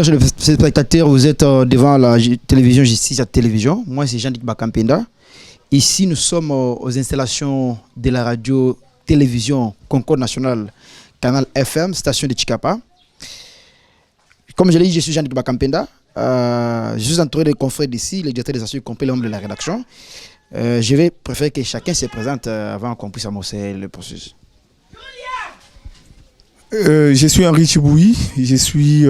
chers spectateurs, vous êtes devant la télévision Justice à Télévision. Moi, c'est Jean-Luc Bakampenda. Ici, nous sommes aux installations de la radio-télévision Concorde National, canal FM, station de Chikapa. Comme je l'ai dit, je suis Jean-Luc Bakampenda. Je suis entouré de confrères d'ici, le directeur des assurances, y compris les membres de la rédaction. Je vais préférer que chacun se présente avant qu'on puisse amorcer le processus. Je suis Henri Chiboui, je suis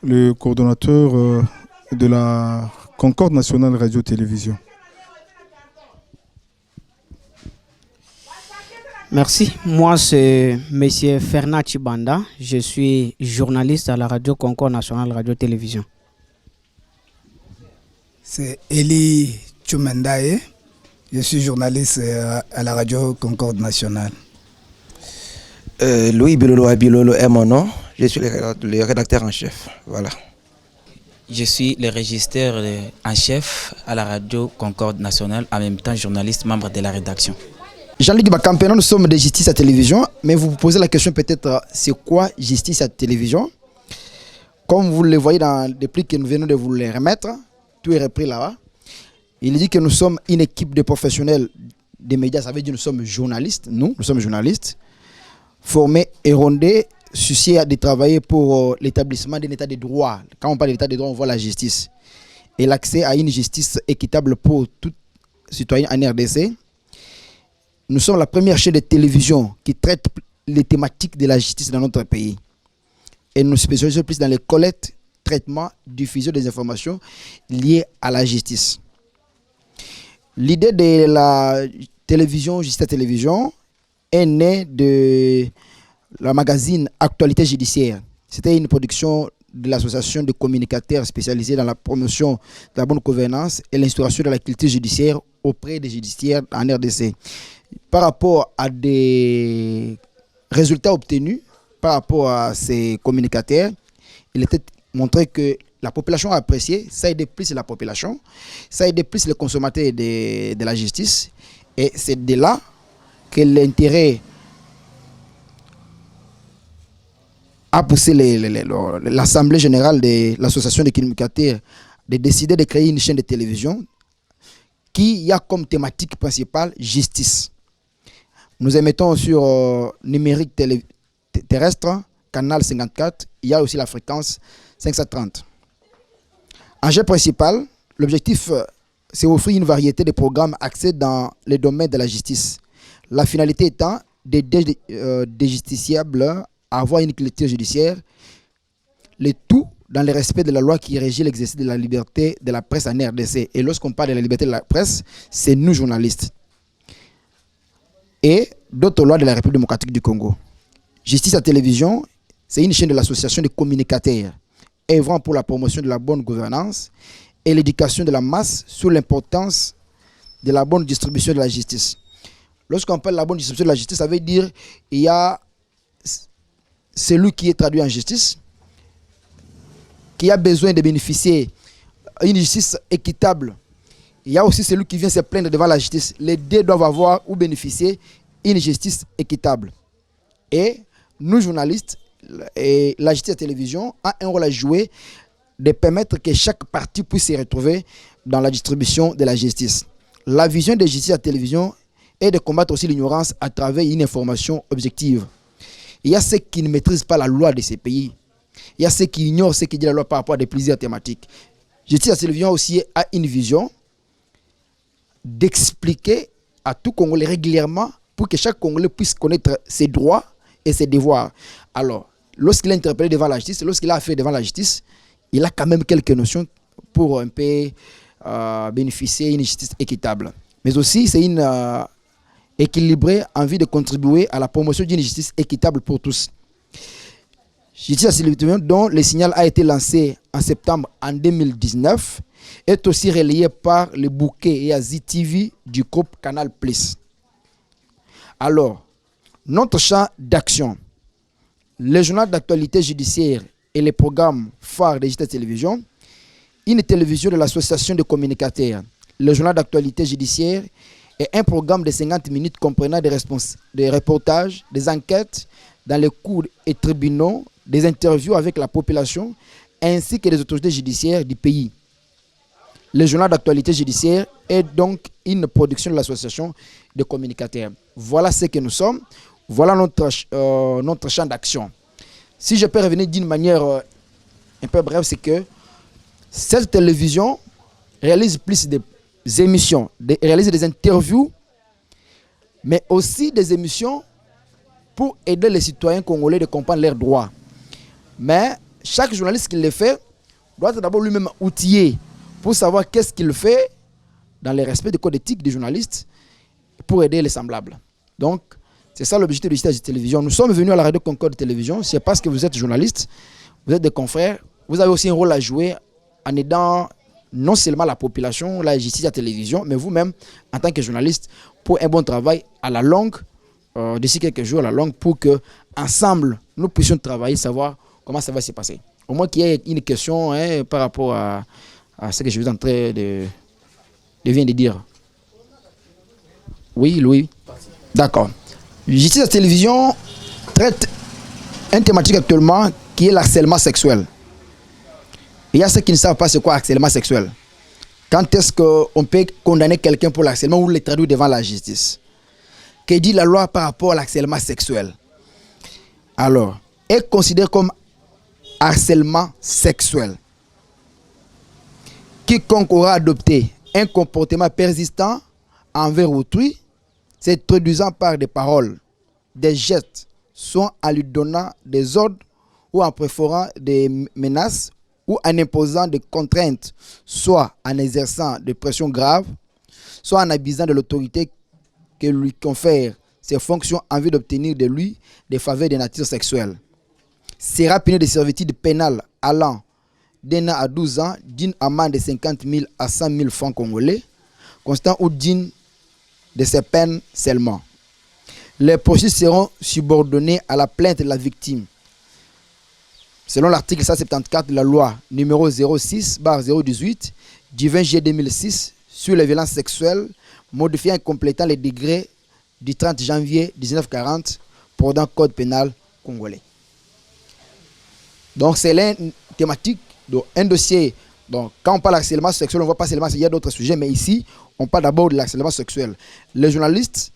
le coordonnateur de la Concorde Nationale Radio-Télévision. Merci. Moi, c'est M. Fernand Chibanda. Je suis journaliste à la radio Concorde Nationale Radio-Télévision. C'est Eli Tchoumendaye. Je suis journaliste à la radio Concorde Nationale. Louis Bilolo Abilolo est mon nom. Je suis le rédacteur en chef. Voilà. Je suis le régisseur en chef à la radio Concorde Nationale, en même temps journaliste, membre de la rédaction. Jean-Luc Bakampenda, nous sommes de Justice à Télévision, mais vous vous posez la question peut-être, c'est quoi Justice à Télévision? Comme vous le voyez dans les plis que nous venons de vous les remettre, tout est repris là-bas. Il dit que nous sommes une équipe de professionnels des médias, ça veut dire que nous sommes journalistes, nous sommes journalistes, formés et rondés, souciés de travailler pour l'établissement d'un état de droit. Quand on parle d'état de droit, on voit la justice. Et l'accès à une justice équitable pour tout citoyen en RDC. Nous sommes la première chaîne de télévision qui traite les thématiques de la justice dans notre pays. Et nous spécialisons plus dans les collectes, traitements, diffusion des informations liées à la justice. L'idée de la télévision, Justice à Télévision, est née de la magazine Actualité Judiciaire. C'était une production de l'association de communicateurs spécialisés dans la promotion de la bonne gouvernance et l'instauration de la culture judiciaire auprès des judiciaires en RDC. Par rapport à des résultats obtenus, par rapport à ces communicateurs, il était montré que la population a apprécié, ça aide plus la population, ça aide plus les consommateurs de la justice. Et c'est de là que l'intérêt a poussé l'Assemblée générale de l'association des communicateurs de décider de créer une chaîne de télévision qui a comme thématique principale justice. Nous émettons sur numérique terrestre, canal 54, il y a aussi la fréquence 530. Enjeu principal, l'objectif c'est offrir une variété de programmes axés dans les domaines de la justice. La finalité étant d'aider des justiciables à avoir une culture judiciaire, le tout dans le respect de la loi qui régit l'exercice de la liberté de la presse en RDC. Et lorsqu'on parle de la liberté de la presse, c'est nous journalistes. Et d'autres lois de la République démocratique du Congo. Justice à Télévision, c'est une chaîne de l'association des communicateurs œuvrant pour la promotion de la bonne gouvernance et l'éducation de la masse sur l'importance de la bonne distribution de la justice. Lorsqu'on parle de la bonne distribution de la justice, ça veut dire qu'il y a celui qui est traduit en justice, qui a besoin de bénéficier d'une justice équitable. Il y a aussi celui qui vient se plaindre devant la justice. Les deux doivent avoir ou bénéficier une justice équitable. Et nous, journalistes, et la justice à télévision a un rôle à jouer de permettre que chaque partie puisse se retrouver dans la distribution de la justice. La vision de justice à télévision est de combattre aussi l'ignorance à travers une information objective. Il y a ceux qui ne maîtrisent pas la loi de ces pays. Il y a ceux qui ignorent ce qui dit la loi par rapport à des plaisirs thématiques. Justice à télévision aussi a une vision d'expliquer à tout Congolais régulièrement pour que chaque Congolais puisse connaître ses droits et ses devoirs. Alors, lorsqu'il est interpellé devant la justice, lorsqu'il a affaire devant la justice, il a quand même quelques notions pour un peu bénéficier d'une justice équitable. Mais aussi, c'est une équilibrée en vue de contribuer à la promotion d'une justice équitable pour tous. Justice à télévision, dont le signal a été lancé en septembre en 2019, est aussi relayé par le bouquet et Asie TV du groupe Canal+. Alors, notre champ d'action, le journal d'actualité judiciaire et les programmes phares de Justice à Télévision, une télévision de l'association de communicateurs, le journal d'actualité judiciaire et un programme de 50 minutes comprenant des reportages, des enquêtes dans les cours et tribunaux, des interviews avec la population, ainsi que les autorités judiciaires du pays. Le journal d'actualité judiciaire est donc une production de l'association de communicateurs. Voilà ce que nous sommes. Voilà notre champ d'action. Si je peux revenir d'une manière un peu brève, c'est que cette télévision réalise plus des émissions, réalise des interviews, mais aussi des émissions pour aider les citoyens congolais de comprendre leurs droits. Mais chaque journaliste qui le fait doit être d'abord lui-même outillé pour savoir qu'est-ce qu'il fait dans le respect des codes éthiques des journalistes pour aider les semblables. Donc, c'est ça l'objectif de la télévision. Nous sommes venus à la radio Concorde Télévision, c'est parce que vous êtes journaliste, vous êtes des confrères, vous avez aussi un rôle à jouer en aidant non seulement la population, la justice à la télévision, mais vous-même, en tant que journaliste, pour un bon travail à la longue, d'ici quelques jours à la longue, pour que ensemble nous puissions travailler, savoir comment ça va se passer. Au moins qu'il y ait une question par rapport à ce que je suis en train de viens de dire. Oui, Louis. D'accord. Justice à la télévision traite une thématique actuellement qui est l'harcèlement sexuel. Il y a ceux qui ne savent pas c'est quoi harcèlement sexuel. Quand est-ce qu'on peut condamner quelqu'un pour l'harcèlement ou le traduire devant la justice? Que dit la loi par rapport à l'harcèlement sexuel? Alors, est considéré comme harcèlement sexuel quiconque aura adopté un comportement persistant envers autrui, se traduisant par des paroles, des gestes, soit en lui donnant des ordres ou en préférant des menaces ou en imposant des contraintes, soit en exerçant des pressions graves, soit en abusant de l'autorité que lui confère ses fonctions en vue d'obtenir de lui des faveurs de nature sexuelle, sera puni de servitude pénale allant d'1 an à 12 ans, d'une amende de 50 000 à 100 000 francs congolais, constant ou d'une de ces peines seulement. Les poursuites seront subordonnées à la plainte de la victime. Selon l'article 174 de la loi numéro 06/018 du 20 juillet 2006 sur les violences sexuelles, modifiant et complétant les degrés du 30 janvier 1940 pour un code pénal congolais. Donc c'est une thématique, un dossier. Donc quand on parle d'harcèlement sexuel, on ne voit pas seulement il y a d'autres sujets, mais ici, on parle d'abord de l'harcèlement sexuel. Le journaliste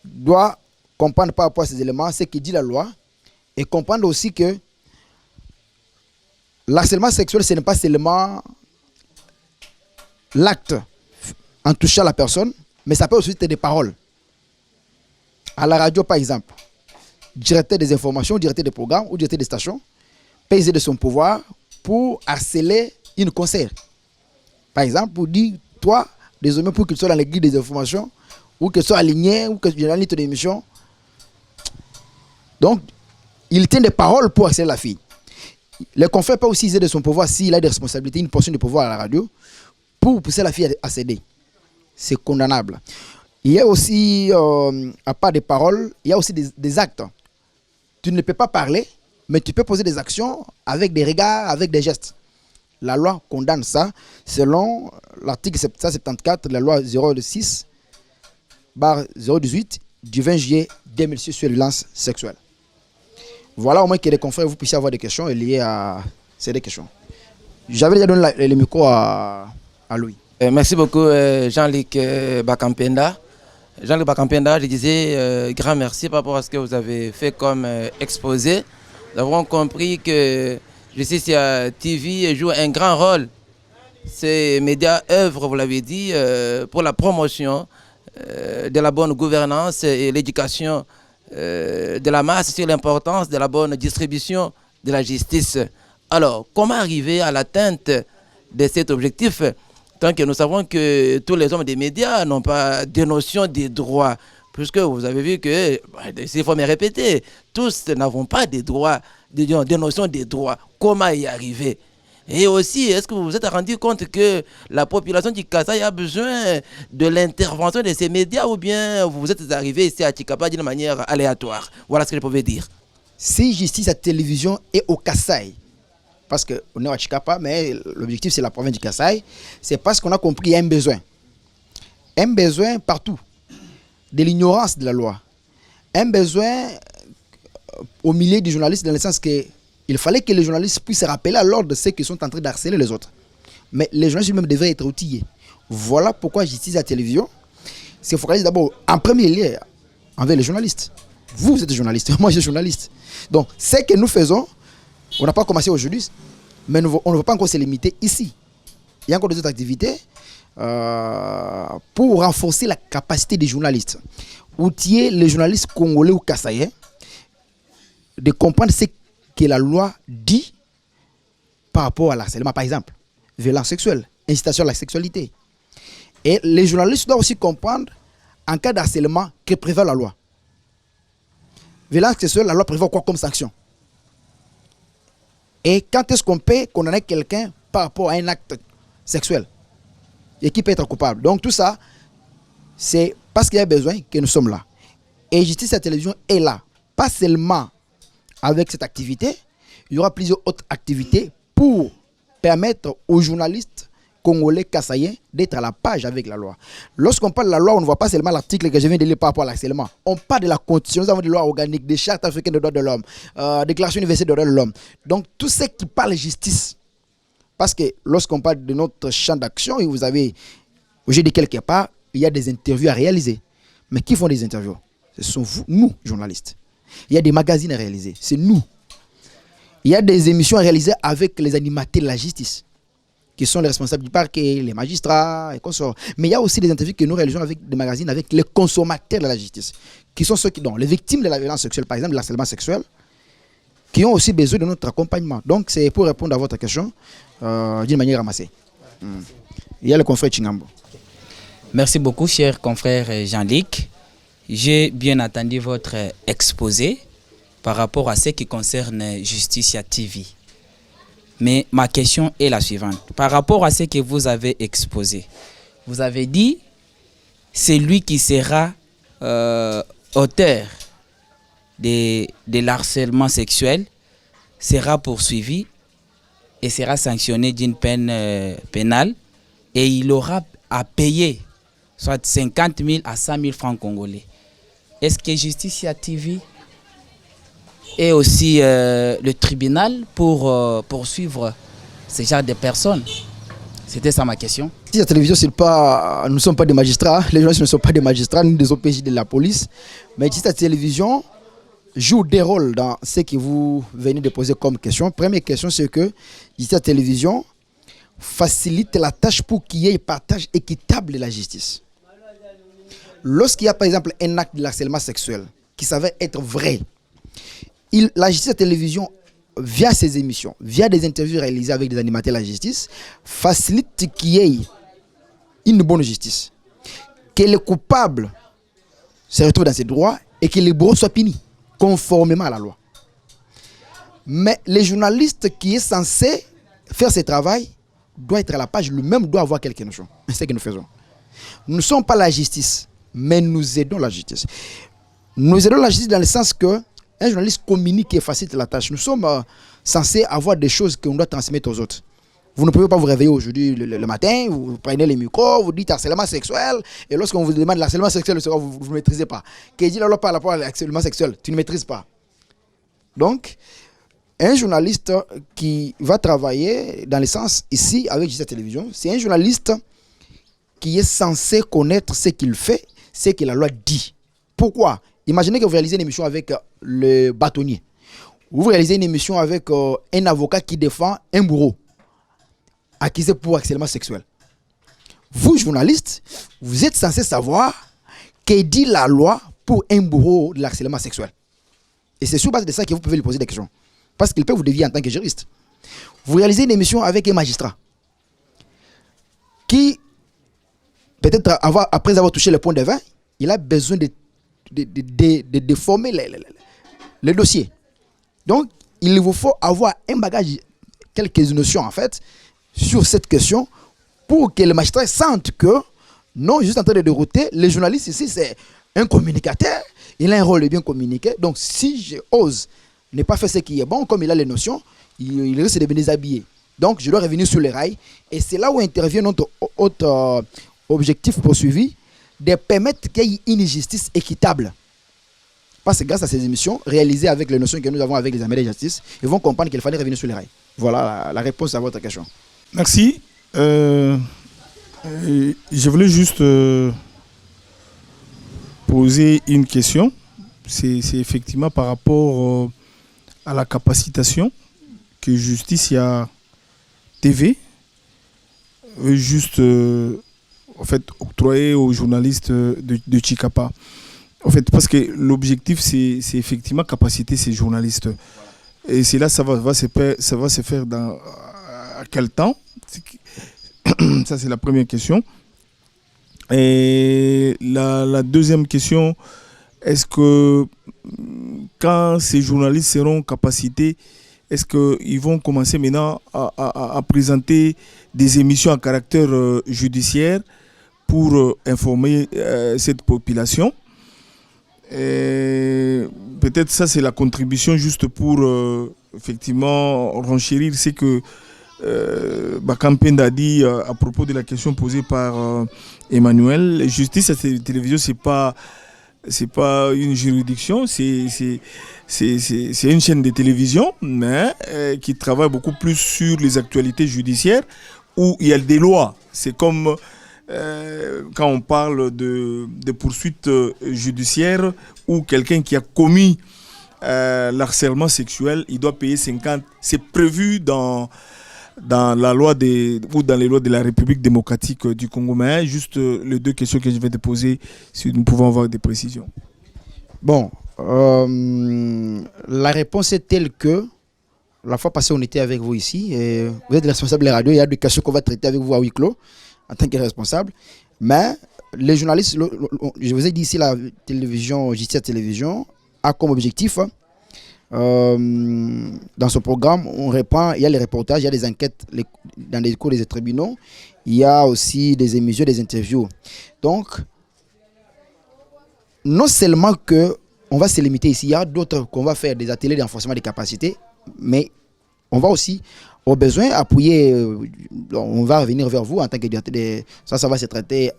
doit comprendre par rapport à ces éléments ce que dit la loi et comprendre aussi que l'harcèlement sexuel, ce n'est pas seulement l'acte en touchant la personne, mais ça peut aussi être des paroles. À la radio, par exemple, directeur des informations, directeur des programmes ou directeur des stations peut user de son pouvoir pour harceler une concert. Par exemple, pour dire, toi, désormais, pour que tu sois dans les guides des informations, ou que tu sois aligné, ou que tu sois dans l'émission d'émission. Donc, il tient des paroles pour harceler la fille. Le confrère peut aussi user de son pouvoir s'il a des responsabilités, une portion de pouvoir à la radio, pour pousser la fille à céder. C'est condamnable. Il y a aussi, à part des paroles, il y a aussi des actes. Tu ne peux pas parler, mais tu peux poser des actions avec des regards, avec des gestes. La loi condamne ça selon l'article 774 de la loi 06/018 du 20 juillet 2006 sur les violences sexuelles. Voilà au moins que les confrères, vous puissiez avoir des questions liées à ces deux questions. J'avais déjà donné le micro à Louis. Merci beaucoup Jean-Luc Bakampenda. Jean-Luc Bakampenda, je disais grand merci par rapport à ce que vous avez fait comme exposé. Nous avons compris que Justice TV joue un grand rôle. Ces médias œuvrent, vous l'avez dit, pour la promotion de la bonne gouvernance et l'éducation de la masse sur l'importance de la bonne distribution de la justice. Alors, comment arriver à l'atteinte de cet objectif, tant que nous savons que tous les hommes des médias n'ont pas de notion des droits, puisque vous avez vu que, il faut me répéter, tous n'avons pas des droits, des notions des droits. Comment y arriver? Et aussi, est-ce que vous vous êtes rendu compte que la population du Kasaï a besoin de l'intervention de ces médias, ou bien vous êtes arrivé ici à Chikapa d'une manière aléatoire? Voilà ce que je pouvais dire. Si justice à télévision est au Kasaï, parce qu'on est à Chikapa, mais l'objectif c'est la province du Kasaï, c'est parce qu'on a compris qu'il y a un besoin. Un besoin partout. De l'ignorance de la loi. Un besoin au milieu des journalistes, dans le sens que Il fallait que les journalistes puissent se rappeler à l'ordre de ceux qui sont en train d'harceler les autres. Mais les journalistes eux-mêmes devaient être outillés. Voilà pourquoi Justice à la télévision se focalise d'abord en premier lieu envers les journalistes. Vous êtes journaliste, moi je suis journaliste. Donc, ce que nous faisons, on n'a pas commencé aujourd'hui, mais on ne va pas encore se limiter ici. Il y a encore d'autres activités pour renforcer la capacité des journalistes. Outiller les journalistes congolais ou kassaïens de comprendre ce que la loi dit par rapport à l'harcèlement, par exemple, violence sexuelle, incitation à la sexualité. Et les journalistes doivent aussi comprendre, en cas d'harcèlement, que prévoit la loi. Violence sexuelle, la loi prévoit quoi comme sanction? Et quand est-ce qu'on peut condamner quelqu'un par rapport à un acte sexuel et qui peut être coupable? Donc tout ça, c'est parce qu'il y a besoin que nous sommes là. Et Justice à la télévision est là, pas seulement avec cette activité, il y aura plusieurs autres activités pour permettre aux journalistes congolais kassaïens d'être à la page avec la loi. Lorsqu'on parle de la loi, on ne voit pas seulement l'article que je viens de lire par rapport à l'harcèlement. On parle de la Constitution, nous avons des lois organiques, des chartes africaines des droits de l'homme, Déclaration universelle des droits de l'homme. Donc tout ce qui parle de justice, parce que lorsqu'on parle de notre champ d'action, vous avez, j'ai dit quelque part, il y a des interviews à réaliser. Mais qui font des interviews? Ce sont vous, nous, journalistes. Il y a des magazines à réaliser, c'est nous. Il y a des émissions à réaliser avec les animateurs de la justice, qui sont les responsables du parquet, les magistrats et consorts. Mais il y a aussi des interviews que nous réalisons avec des magazines, avec les consommateurs de la justice, qui sont ceux qui, donc, les victimes de la violence sexuelle, par exemple, de l'harcèlement sexuel, qui ont aussi besoin de notre accompagnement. Donc, c'est pour répondre à votre question d'une manière ramassée. Il y a le confrère Chingambo. Merci beaucoup, cher confrère Jean-Luc. J'ai bien entendu votre exposé par rapport à ce qui concerne Justicia TV. Mais ma question est la suivante. Par rapport à ce que vous avez exposé, vous avez dit celui qui sera auteur de l'harcèlement sexuel sera poursuivi et sera sanctionné d'une peine pénale et il aura à payer soit 50 000 à 100 000 francs congolais. Est-ce que Justicia TV et aussi le tribunal pour poursuivre ce genre de personnes? C'était ça ma question. Si la télévision, nous ne sommes pas des magistrats, les journalistes ne sont pas des magistrats, ni des OPJ de la police, mais si la télévision joue des rôles dans ce que vous venez de poser comme question. Première question, c'est que la télévision facilite la tâche pour qu'il y ait un partage équitable de la justice. Lorsqu'il y a par exemple un acte de harcèlement sexuel qui s'avère être vrai, la justice à la télévision, via ses émissions, via des interviews réalisées avec des animateurs de la justice, facilite qu'il y ait une bonne justice. Que les coupables se retrouvent dans ses droits et que les bourreaux soient punis conformément à la loi. Mais les journalistes qui est censé faire ce travail doit être à la page, lui-même doit avoir quelque chose. C'est ce que nous faisons. Nous ne sommes pas la justice, mais nous aidons la justice. Nous aidons la justice dans le sens que un journaliste communique et facilite la tâche. Nous sommes censés avoir des choses qu'on doit transmettre aux autres. Vous ne pouvez pas vous réveiller aujourd'hui le matin, vous prenez les micros, vous dites harcèlement sexuel, et lorsqu'on vous demande l'harcèlement sexuel, vous ne maîtrisez pas. Qu'est-ce dit la loi par rapport à l'harcèlement sexuel? Tu ne maîtrises pas. Donc, un journaliste qui va travailler dans le sens ici avec Justice Télévision, c'est un journaliste qui est censé connaître ce qu'il fait, ce que la loi dit. Pourquoi? Imaginez que vous réalisez une émission avec le bâtonnier. Vous réalisez une émission avec un avocat qui défend un bourreau accusé pour harcèlement sexuel. Vous, journaliste, vous êtes censé savoir que dit la loi pour un bourreau de l'harcèlement sexuel. Et c'est sur base de ça que vous pouvez lui poser des questions. Parce qu'il peut vous dévier en tant que juriste. Vous réalisez une émission avec un magistrat qui, peut-être après avoir touché le point de vin, il a besoin de déformer le dossier. Donc, il vous faut avoir un bagage, quelques notions en fait, sur cette question pour que le magistrat sente que, non, juste en train de dérouter, les journalistes ici, c'est un communicateur, il a un rôle de bien communiquer. Donc, si j'ose ne pas faire ce qui est bon, comme il a les notions, il risque de me déshabiller. Donc, je dois revenir sur les rails. Et c'est là où intervient notre autre objectif poursuivi, de permettre qu'il y ait une justice équitable. Parce que grâce à ces émissions, réalisées avec les notions que nous avons avec les amis de justice, ils vont comprendre qu'il fallait revenir sur les rails. Voilà la réponse à votre question. Merci. Je voulais juste poser une question. C'est effectivement par rapport à la capacitation que Justicia TV veut juste en fait, octroyer aux journalistes de Chikapa. En fait, parce que l'objectif, c'est effectivement capaciter ces journalistes. Et c'est là, ça va se faire dans à quel temps? Ça, c'est la première question. Et la deuxième question, est-ce que quand ces journalistes seront capacités, est-ce qu'ils vont commencer maintenant à présenter des émissions à caractère judiciaire pour informer cette population? Peut-être ça c'est la contribution juste pour effectivement renchérir ce que Bakampenda a dit à propos de la question posée par Emmanuel. Justice à la télévision, c'est pas une juridiction, c'est une chaîne de télévision, mais qui travaille beaucoup plus sur les actualités judiciaires où il y a des lois. C'est comme quand on parle de poursuites judiciaires où quelqu'un qui a commis l'harcèlement sexuel, il doit payer 50. C'est prévu dans la loi ou dans les lois de la République démocratique du Congo. Mais juste les deux questions que je vais te poser, si nous pouvons avoir des précisions. Bon, la réponse est telle que la fois passée, on était avec vous ici. Et vous êtes responsable de la radio. Il y a des questions qu'on va traiter avec vous à huis clos en tant que responsable. Mais les journalistes, je vous ai dit ici, la télévision, Justicia Télévision, a comme objectif, dans ce programme, on répond, il y a les reportages, il y a des enquêtes dans les cours des tribunaux, il y a aussi des émissions, des interviews. Donc, non seulement qu'on va se limiter ici, il y a d'autres qu'on va faire des ateliers d'enforcement des capacités, mais on va aussi, au besoin, appuyer, on va revenir vers vous en tant que directeur. Ça va se traiter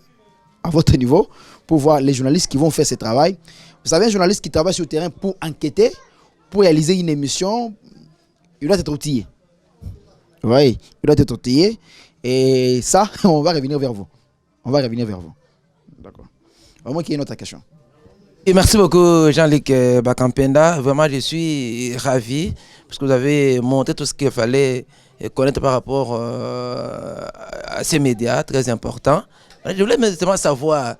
à votre niveau pour voir les journalistes qui vont faire ce travail. Vous savez, un journaliste qui travaille sur le terrain pour enquêter, pour réaliser une émission, il doit être outillé. Oui, il doit être outillé. Et ça, on va revenir vers vous. On va revenir vers vous. D'accord. Au moins qu'il y ait une autre question. Et merci beaucoup Jean-Luc Bakampenda. Vraiment, je suis ravi parce que vous avez montré tout ce qu'il fallait connaître par rapport à ces médias très importants. Je voulais justement savoir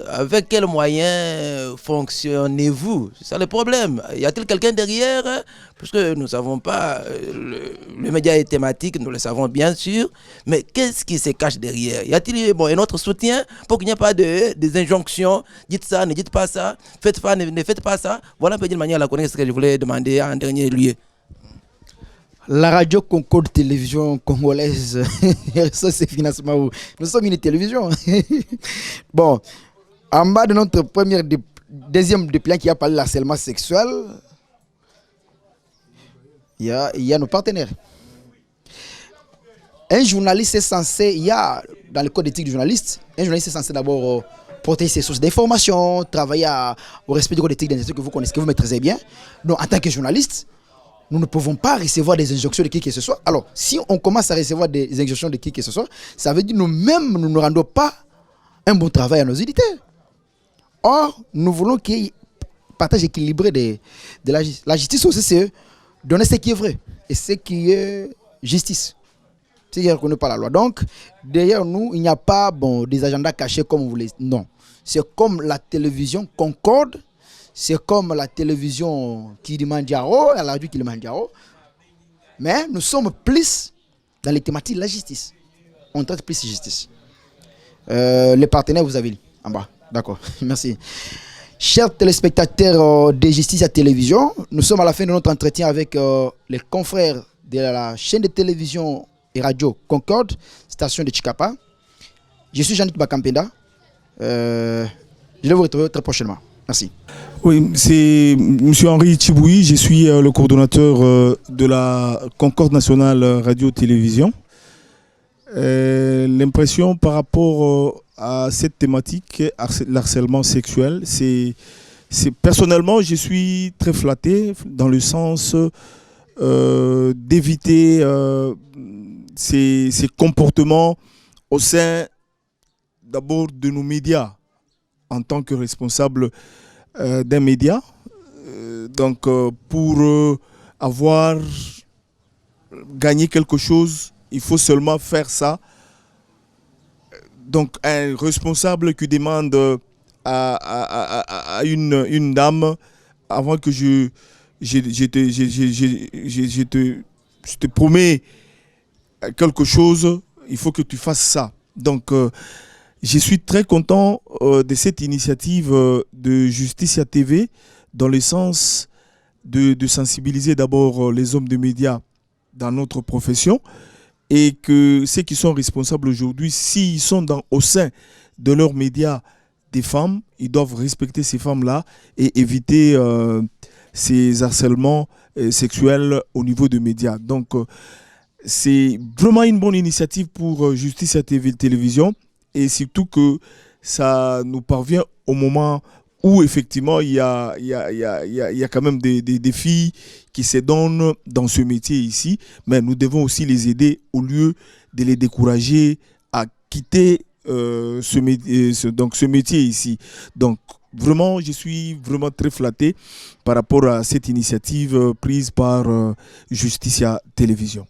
avec quels moyens fonctionnez-vous? C'est ça le problème. Y a-t-il quelqu'un derrière? Parce que nous ne savons pas, le média est thématique, nous le savons bien sûr, mais qu'est-ce qui se cache derrière? Y a-t-il un autre soutien pour qu'il n'y ait pas des injonctions? Dites ça, ne dites pas ça, faites pas, ne faites pas ça. Voilà un peu d'une manière à la connaître ce que je voulais demander en dernier lieu. La radio Concorde Télévision congolaise, ça c'est financement. Nous sommes une télévision. Bon. En bas de notre deuxième dépliant qui a parlé de harcèlement sexuel, il y a nos partenaires. Un journaliste est censé, dans le code d'éthique du journaliste, un journaliste est censé d'abord protéger ses sources d'information, travailler au respect du code d'éthique que vous connaissez, que vous maîtrisez bien. Donc en tant que journaliste, nous ne pouvons pas recevoir des injonctions de qui que ce soit. Alors, si on commence à recevoir des injonctions de qui que ce soit, ça veut dire nous-mêmes, nous ne rendons pas un bon travail à nos éditeurs. Or, nous voulons qu'il y ait un partage équilibré de la justice. La justice aussi, c'est donner ce qui est vrai et ce qui est justice. Ce qui est reconnu par la loi. Donc, derrière nous, il n'y a pas des agendas cachés comme vous voulez. Non. C'est comme la télévision Concorde, c'est comme la télévision Kilimanjaro, la radio Kilimanjaro. Mais nous sommes plus dans les thématiques de la justice. On traite plus de justice. Les partenaires, vous avez dit en bas. D'accord, merci. Chers téléspectateurs de Justicia Télévision, nous sommes à la fin de notre entretien avec les confrères de la chaîne de télévision et radio Concorde, station de Chikapa. Je suis Jean-Luc Bakampenda. Je vais vous retrouver très prochainement. Merci. Oui, c'est M. Henri Chiboui, je suis le coordonnateur de la Concorde nationale radio-télévision. L'impression par rapport à cette thématique, l'harcèlement sexuel, c'est personnellement, je suis très flatté dans le sens d'éviter ces comportements au sein d'abord de nos médias en tant que responsable d'un média. Pour avoir gagné quelque chose, il faut seulement faire ça. Donc un responsable qui demande à une dame, avant que je te promets quelque chose, il faut que tu fasses ça. Donc je suis très content de cette initiative de Justicia TV, dans le sens de sensibiliser d'abord les hommes de médias dans notre profession, et que ceux qui sont responsables aujourd'hui, s'ils sont au sein de leurs médias des femmes, ils doivent respecter ces femmes-là et éviter ces harcèlements sexuels au niveau des médias. Donc c'est vraiment une bonne initiative pour Justicia TV Télévision, et surtout que ça nous parvient au moment où effectivement il y a quand même des filles qui se donnent dans ce métier ici, mais nous devons aussi les aider au lieu de les décourager à quitter ce métier ici. Donc vraiment, je suis vraiment très flatté par rapport à cette initiative prise par Justicia Télévision.